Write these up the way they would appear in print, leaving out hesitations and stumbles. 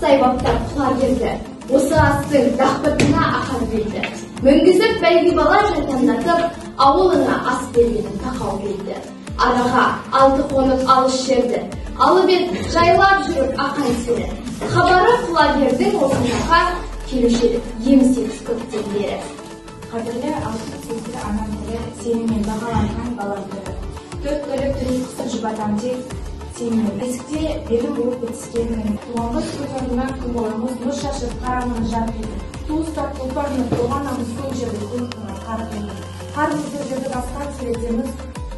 сайбаптар құлагерді, осы астың дақпытына ақан берді. Мүнгізіп бәйгі бала жайтандатып, ауылына ас бергенін тақау берді. Араға алты қонып алыс жерді, алып ет жайлап жүріп ақан сені. Хабары құлагердің осындағы келушілік емсіз көптен бері. Қадірлі алтын сөзді анам тілі, сенімен бағаланған балам тілі. Төрт бөліп түрек қысыр жұбатам тек, сенімен бесікте белі болып бітіскенмін. Туғанбыз көз орнына күн бойымыз нұр шашып қараңғыны жарық еді. Туыстап тұлпарынып туғанамыз сол жерде көңіліне қарық еді. Қарымызды жерді басқан суретеміз,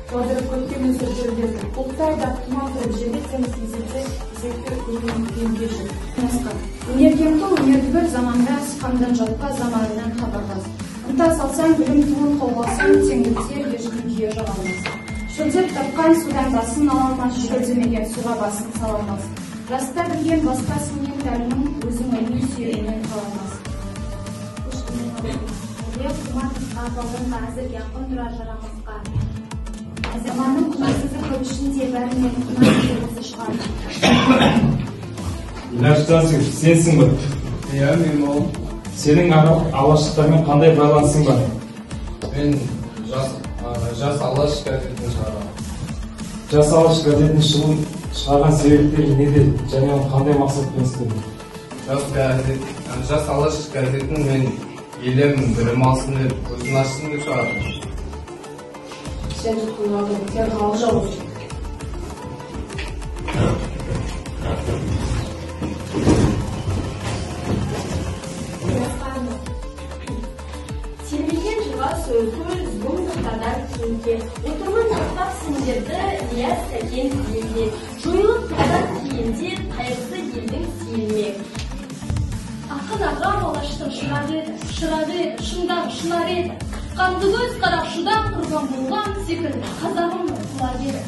жаудырып көктем өсір жүрдеді. Бұлтайда тұман тұрып жерлетеміз есепте, есепті көңілін күйінге жүр. Өнеркемді өнерді бір заманда, сықамдан жалпа заманынан хабарлас. Ынта салсаң, білім туын қолғалсаң, теңдіктер ешкім күйе жағалмас. Шөлдеп тапқан судан басын аламас, шөлдемеген суға басын саламас. Жаста білген басқа сенен тәлімің, өзің өлмей сүйренен қаламас. Өлек құматысқа, балдың әзір яқын тұрар жарамызға. Заманның құнасызы көп ішінде бәрінен құнас керісі шығар. Илашжансың, сенсің бі? Иә, мен ол. Сенің алашықтармен қандай байланысың бар? Мен жас алаш газетін шығарамын. Жас алаш газетін шығарған себептері неде және оны қандай мақсатпен істедің? Жас алаш газетін мен елім білім алсын деп, көзін ашсын деп шығардым. Сен тұтқындардың, сен халық жауыз. Сенбеген жылға сөз, бұл сақтардан кейінге. Отырмын жақтап сендерді, Ильяс Сәкен елде. Жойылып тұрдан кейінде қайғысы елдің сейілмек. Ақын ағам алаштың шырағы еді, шыңдағы шынар еді. Қанды көз қарақшыдан құрбан болған секілді қазағымның құлагері.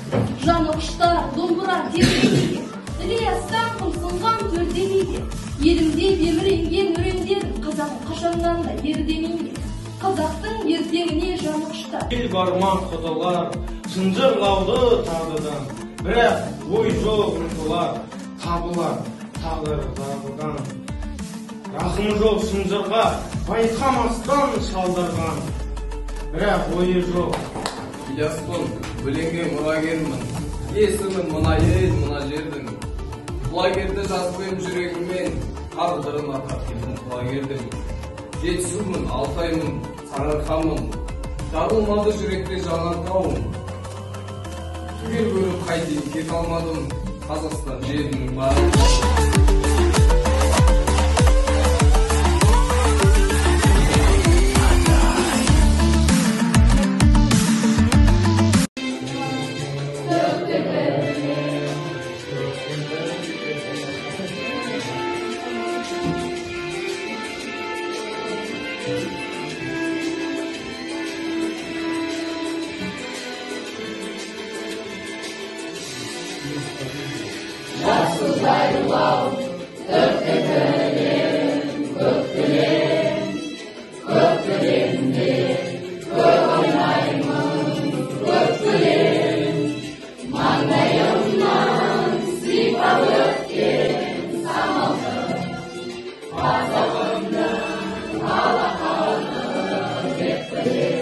Жаны құштар, домбыра тербейді. Ілиястан қымсынған төрдемейді. Елімде беміренген өрендер, қазағым қашаннан да ердемейді. Қазақтың ертеңіне жаны құштар. Ел барман құдалар, шынжырлауды тағдырдан, бірақ ой жоқ ұмтылар, табылар тағдыр дағдыдан. Рахым жоқ шынжырға, байқамастан шалдырған, бірақ ойы жоқ. Ильяспын, өлеңге мұрагермін, есімін мына ел, мына жердің. Құлагерді жазбайым жүрегіммен, тағдырын арқап келдім құлагердің. Жетісумын, Алтаймын, Сарыарқамын, жарылмады жүректе жалған тауым. Түгел көріп қайтейін кете алмадым, Қазақстан жерінің барын. Thank you.